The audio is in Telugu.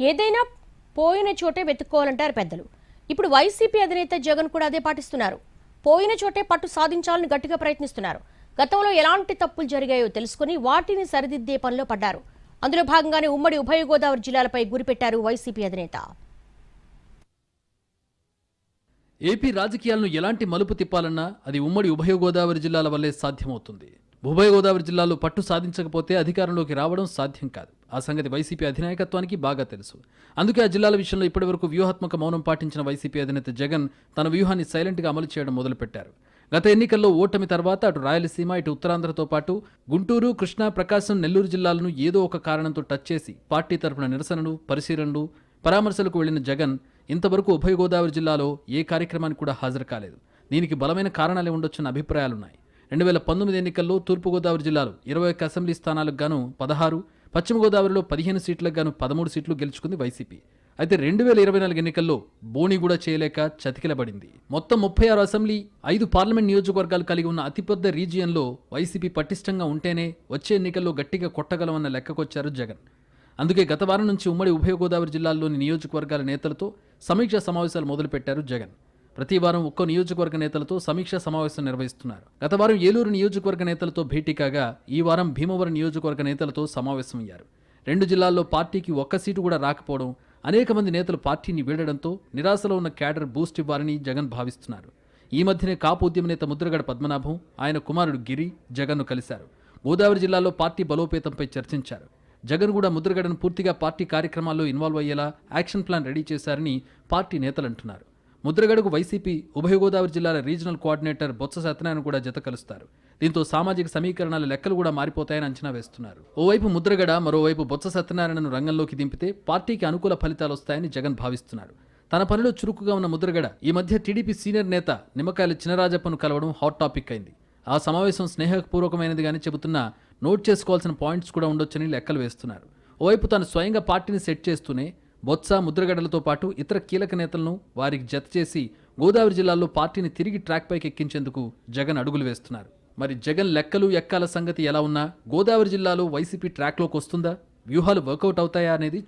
ఏదైనా పోయిన చోటే వెతుక్కోవాలంటారు పెద్దలు. ఇప్పుడు వైసీపీ అధినేత జగన్ కూడా అదే పాటిస్తున్నారు. పోయిన చోటే పట్టు సాధించాలని గట్టిగా ప్రయత్నిస్తున్నారు. గతంలో ఎలాంటి తప్పులు జరిగాయో తెలుసుకుని వాటిని సరిదిద్దే పనిలో పడ్డారు. అందులో భాగంగానే ఉమ్మడి ఉభయ గోదావరి జిల్లాలపై గురిపెట్టారు వైసీపీ అధినేత. ఏపీ రాజకీయాలను ఎలాంటి మలుపు తిప్పాలన్నా అది ఉమ్మడి ఉభయ గోదావరి జిల్లాల వల్లే సాధ్యమవుతుంది. ఉభయ గోదావరి జిల్లాలో పట్టు సాధించకపోతే అధికారంలోకి రావడం సాధ్యం కాదు. ఆ సంగతి వైసీపీ అధినాయకత్వానికి బాగా తెలుసు. అందుకే ఆ జిల్లాల విషయంలో ఇప్పటివరకు వ్యూహాత్మక మౌనం పాటించిన వైసీపీ అధినేత జగన్ తన వ్యూహాన్ని సైలెంట్గా అమలు చేయడం మొదలుపెట్టారు. గత ఎన్నికల్లో ఓటమి తర్వాత అటు రాయలసీమ, ఇటు ఉత్తరాంధ్రతో పాటు గుంటూరు, కృష్ణా, ప్రకాశం, నెల్లూరు జిల్లాలను ఏదో ఒక కారణంతో టచ్ చేసి పార్టీ తరఫున నిరసనలు, పరిశీలనలు, పరామర్శలకు వెళ్లిన జగన్ ఇంతవరకు ఉభయ గోదావరి జిల్లాలో ఏ కార్యక్రమానికి కూడా హాజరు కాలేదు. దీనికి బలమైన కారణాలే ఉండొచ్చన్న అభిప్రాయాలున్నాయి. 2019 ఎన్నికల్లో తూర్పుగోదావరి జిల్లాలో 21 అసెంబ్లీ స్థానాలకు గాను 16, పశ్చిమ గోదావరిలో 15 సీట్లకు గాను 13 సీట్లు గెలుచుకుంది వైసీపీ. అయితే 2024 ఎన్నికల్లో బోణి కూడా చేయలేక చతికిలబడింది. మొత్తం 36 అసెంబ్లీ, 5 పార్లమెంట్ నియోజకవర్గాలు కలిగి ఉన్న అతిపెద్ద రీజియన్లో వైసీపీ పటిష్టంగా ఉంటేనే వచ్చే ఎన్నికల్లో గట్టిగా కొట్టగలమన్న లెక్కకొచ్చారు జగన్. అందుకే గత వారం నుంచి ఉమ్మడి ఉభయ గోదావరి జిల్లాల్లోని నియోజకవర్గాల నేతలతో సమీక్షా సమావేశాలు మొదలుపెట్టారు జగన్. ప్రతి వారం ఒక్కో నియోజకవర్గ నేతలతో సమీక్షా సమావేశం నిర్వహిస్తున్నారు. గత వారం ఏలూరు నియోజకవర్గ నేతలతో భేటీ కాగా ఈ వారం భీమవరం నియోజకవర్గ నేతలతో సమావేశమయ్యారు. 2 జిల్లాల్లో పార్టీకి ఒక్క సీటు కూడా రాకపోవడం, అనేక మంది నేతలు పార్టీని వీడడంతో నిరాశలో ఉన్న క్యాడర్ బూస్ట్ ఇవ్వాలని జగన్ భావిస్తున్నారు. ఈ మధ్యనే కాపు ఉద్యమ నేత ముద్రగడ పద్మనాభం, ఆయన కుమారుడు గిరి జగన్ను కలిశారు. గోదావరి జిల్లాలో పార్టీ బలోపేతంపై చర్చించారు. జగన్ కూడా ముద్రగడను పూర్తిగా పార్టీ కార్యక్రమాల్లో ఇన్వాల్వ్ అయ్యేలా యాక్షన్ ప్లాన్ రెడీ చేశారని పార్టీ నేతలు అంటున్నారు. ముద్రగడకు వైసీపీ ఉభయ గోదావరి జిల్లాల రీజనల్ కోఆర్డినేటర్ బొత్స సత్యనారాయణ కూడా జత కలుస్తారు. దీంతో సామాజిక సమీకరణాల లెక్కలు కూడా మారిపోతాయని అంచనా వేస్తున్నారు. ఓవైపు ముద్రగడ, మరోవైపు బొత్స సత్యనారాయణను రంగంలోకి దింపితే పార్టీకి అనుకూల ఫలితాలు వస్తాయని జగన్ భావిస్తున్నారు. తన పనిలో చురుకుగా ఉన్న ముద్రగడ ఈ మధ్య టీడీపీ సీనియర్ నేత నిమ్మకాయల చినరాజప్పను కలవడం హాట్ టాపిక్ అయింది. ఆ సమావేశం స్నేహపూర్వకమైనదిగానే చెబుతున్నా నోట్ చేసుకోవాల్సిన పాయింట్స్ కూడా ఉండొచ్చని లెక్కలు వేస్తున్నారు. ఓవైపు తాను స్వయంగా పార్టీని సెట్ చేస్తూనే బొత్స, ముద్రగడలతో పాటు ఇతర కీలక నేతలను వారికి జత చేసి గోదావరి జిల్లాలో పార్టీని తిరిగి ట్రాక్ పైకి ఎక్కించేందుకు జగన్ అడుగులు వేస్తున్నారు. మరి జగన్ లెక్కలు ఎక్కాల సంగతి ఎలా ఉన్నా గోదావరి జిల్లాలో వైసీపీ ట్రాక్లోకి వస్తుందా? వ్యూహాలు వర్కౌట్ అవుతాయా అనేది